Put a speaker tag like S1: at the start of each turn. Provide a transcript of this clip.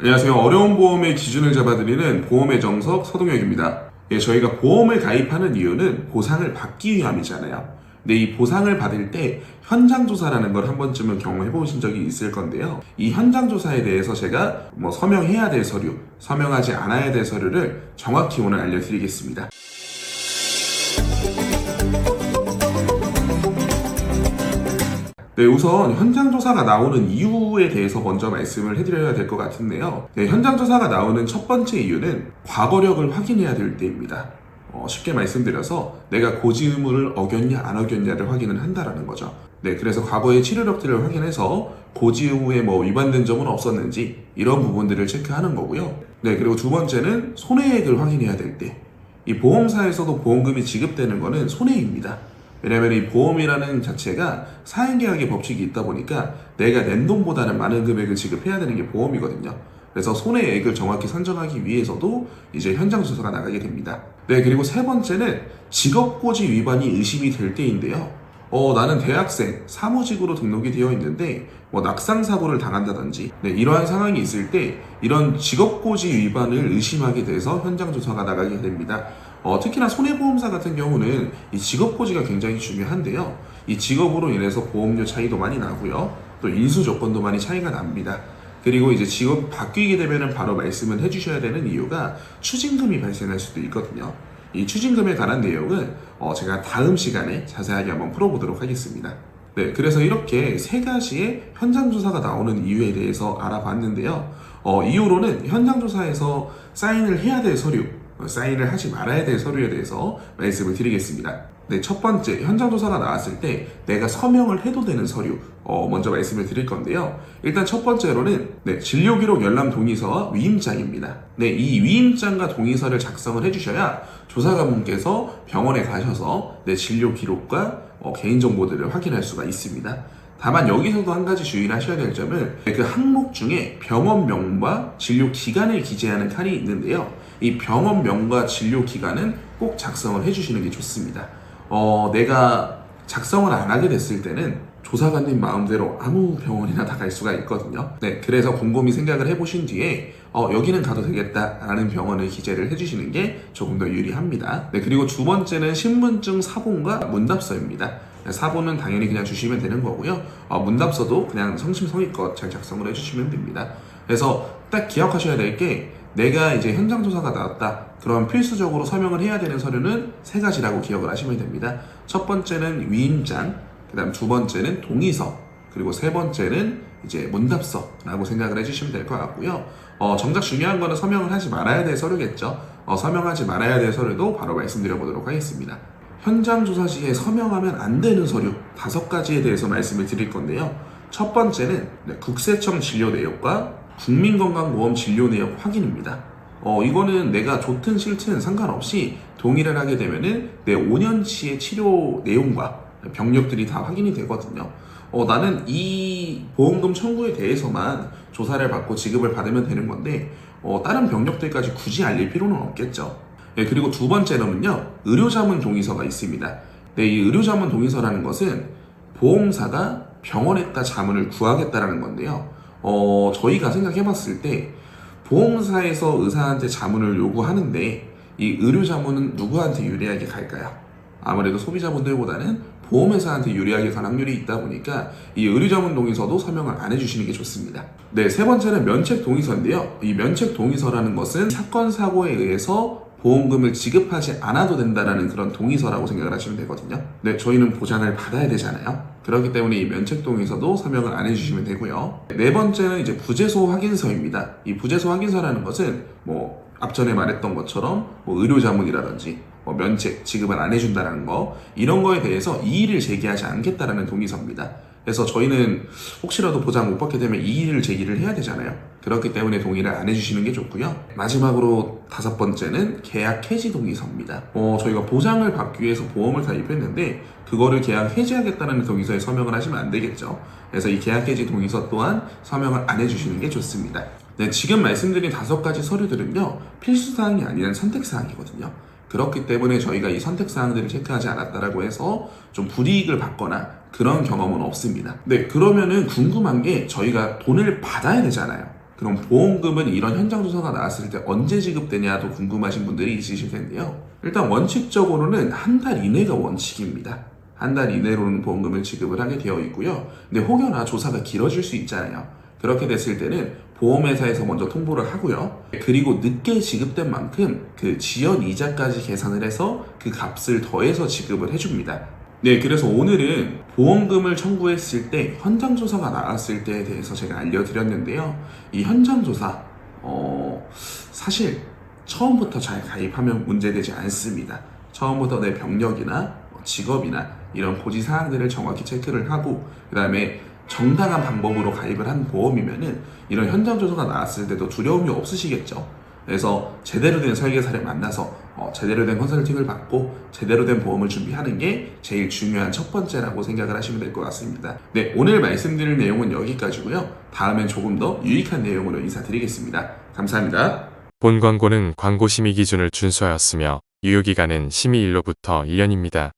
S1: 안녕하세요. 어려운 보험의 기준을 잡아드리는 보험의 정석 서동혁입니다. 저희가 보험을 가입하는 이유는 보상을 받기 위함이잖아요. 근데 이 보상을 받을 때 현장조사라는 걸 한 번쯤은 경험해 보신 적이 있을 건데요. 이 현장조사에 대해서 제가 서명해야 될 서류, 서명하지 않아야 될 서류를 정확히 오늘 알려드리겠습니다. 네, 우선 현장조사가 나오는 이유에 대해서 먼저 말씀을 해드려야 될 것 같은데요. 네, 현장조사가 나오는 첫 번째 이유는 과거력을 확인해야 될 때입니다. 쉽게 말씀드려서 내가 고지 의무를 어겼냐 안 어겼냐를 확인을 한다라는 거죠. 네, 그래서 과거의 치료력들을 확인해서 고지 의무에 위반된 점은 없었는지 이런 부분들을 체크하는 거고요. 네, 그리고 두 번째는 손해액을 확인해야 될 때, 이 보험사에서도 보험금이 지급되는 거는 손해입니다. 왜냐하면 이 보험이라는 자체가 사행계약의 법칙이 있다 보니까 내가 낸 돈보다는 많은 금액을 지급해야 되는 게 보험이거든요. 그래서 손해액을 정확히 산정하기 위해서도 이제 현장 조사가 나가게 됩니다. 네, 그리고 세 번째는 직업고지 위반이 의심이 될 때인데요. 나는 대학생, 사무직으로 등록이 되어 있는데 낙상사고를 당한다든지 이러한 상황이 있을 때 이런 직업고지 위반을 의심하게 돼서 현장 조사가 나가게 됩니다. 특히나 손해보험사 같은 경우는 이 직업고지가 굉장히 중요한데요. 이 직업으로 인해서 보험료 차이도 많이 나고요. 또 인수 조건도 많이 차이가 납니다. 그리고 이제 직업이 바뀌게 되면 바로 말씀을 해주셔야 되는 이유가 추징금이 발생할 수도 있거든요. 이 추징금에 관한 내용은 제가 다음 시간에 자세하게 한번 풀어보도록 하겠습니다. 네, 그래서 이렇게 세 가지의 현장조사가 나오는 이유에 대해서 알아봤는데요. 이후로는 현장조사에서 사인을 해야 될 서류, 사인을 하지 말아야 될 서류에 대해서 말씀을 드리겠습니다. 네, 첫 번째, 현장조사가 나왔을 때 내가 서명을 해도 되는 서류 먼저 말씀을 드릴 건데요. 일단 첫 번째로는 진료기록 열람 동의서와 위임장입니다. 네, 이 위임장과 동의서를 작성을 해주셔야 조사관분께서 병원에 가셔서 내 진료기록과 개인정보들을 확인할 수가 있습니다. 다만 여기서도 한 가지 주의를 하셔야 될 점은 그 항목 중에 병원명과 진료기간을 기재하는 칸이 있는데요. 이 병원명과 진료기간은 꼭 작성을 해주시는 게 좋습니다. 내가 작성을 안 하게 됐을 때는 조사관님 마음대로 아무 병원이나 다 갈 수가 있거든요. 네, 그래서 곰곰이 생각을 해보신 뒤에 여기는 가도 되겠다라는 병원을 기재를 해주시는 게 조금 더 유리합니다. 네, 그리고 두 번째는 신분증 사본과 문답서입니다. 사본은 당연히 그냥 주시면 되는 거고요. 문답서도 그냥 성심성의껏 잘 작성을 해주시면 됩니다. 그래서 딱 기억하셔야 될 게 내가 이제 현장조사가 나왔다. 그럼 필수적으로 서명을 해야 되는 서류는 세 가지라고 기억을 하시면 됩니다. 첫 번째는 위임장, 그 다음 두 번째는 동의서, 그리고 세 번째는 이제 문답서라고 생각을 해주시면 될 것 같고요. 정작 중요한 거는 서명을 하지 말아야 될 서류겠죠. 서명하지 말아야 될 서류도 바로 말씀드려 보도록 하겠습니다. 현장 조사 시에 서명하면 안 되는 서류 5가지에 대해서 말씀을 드릴 건데요. 첫 번째는 국세청 진료 내역과 국민건강보험 진료 내역 확인입니다. 이거는 내가 좋든 싫든 상관없이 동의를 하게 되면은 내 5년치의 치료 내용과 병력들이 다 확인이 되거든요. 나는 이 보험금 청구에 대해서만 조사를 받고 지급을 받으면 되는 건데 다른 병력들까지 굳이 알릴 필요는 없겠죠. 네, 그리고 두 번째로는요, 의료자문 동의서가 있습니다. 네, 이 의료자문 동의서라는 것은 보험사가 병원에다 자문을 구하겠다라는 건데요. 저희가 생각해 봤을 때 보험사에서 의사한테 자문을 요구하는데 이 의료자문은 누구한테 유리하게 갈까요? 아무래도 소비자분들보다는 보험회사한테 유리하게 갈 확률이 있다 보니까 이 의료자문 동의서도 서명을 안 해주시는 게 좋습니다. 네, 세 번째는 면책 동의서인데요. 이 면책 동의서라는 것은 사건 사고에 의해서 보험금을 지급하지 않아도 된다라는 그런 동의서라고 생각을 하시면 되거든요. 네, 저희는 보장을 받아야 되잖아요. 그렇기 때문에 이 면책 동의서도 서명을 안 해주시면 되고요. 네 번째는 이제 부재소 확인서입니다. 이 부재소 확인서라는 것은 앞전에 말했던 것처럼 의료자문이라든지 면책, 지급을 안 해준다는 거, 이런 거에 대해서 이의를 제기하지 않겠다라는 동의서입니다. 그래서 저희는 혹시라도 보장 못 받게 되면 이의를 제기를 해야 되잖아요. 그렇기 때문에 동의를 안 해주시는 게 좋고요. 마지막으로 5번째는 계약 해지 동의서입니다. 저희가 보장을 받기 위해서 보험을 가입했는데 그거를 계약 해지하겠다는 동의서에 서명을 하시면 안 되겠죠. 그래서 이 계약 해지 동의서 또한 서명을 안 해주시는 게 좋습니다. 네, 지금 말씀드린 5가지 서류들은요, 필수사항이 아니라 선택사항이거든요. 그렇기 때문에 저희가 이 선택사항들을 체크하지 않았다라고 해서 좀 불이익을 받거나 그런 경험은 없습니다. 네, 그러면은 궁금한 게 저희가 돈을 받아야 되잖아요. 그럼 보험금은 이런 현장 조사가 나왔을 때 언제 지급되냐도 궁금하신 분들이 있으실 텐데요. 일단 원칙적으로는 한 달 이내가 원칙입니다. 한 달 이내로는 보험금을 지급을 하게 되어 있고요. 근데 혹여나 조사가 길어질 수 있잖아요. 그렇게 됐을 때는 보험회사에서 먼저 통보를 하고요. 그리고 늦게 지급된 만큼 그 지연 이자까지 계산을 해서 그 값을 더해서 지급을 해줍니다. 네, 그래서 오늘은 보험금을 청구했을 때 현장조사가 나왔을 때에 대해서 제가 알려드렸는데요. 이 현장조사, 사실 처음부터 잘 가입하면 문제되지 않습니다. 처음부터 내 병력이나 직업이나 이런 고지사항들을 정확히 체크를 하고 그 다음에 정당한 방법으로 가입을 한 보험이면은 이런 현장조사가 나왔을 때도 두려움이 없으시겠죠. 그래서 제대로 된 설계사를 만나서 제대로 된 컨설팅을 받고 제대로 된 보험을 준비하는 게 제일 중요한 첫 번째라고 생각을 하시면 될 것 같습니다. 네, 오늘 말씀드릴 내용은 여기까지고요. 다음엔 조금 더 유익한 내용으로 인사드리겠습니다. 감사합니다.
S2: 본 광고는 광고 심의 기준을 준수하였으며 유효기간은 심의 일로부터 1년입니다.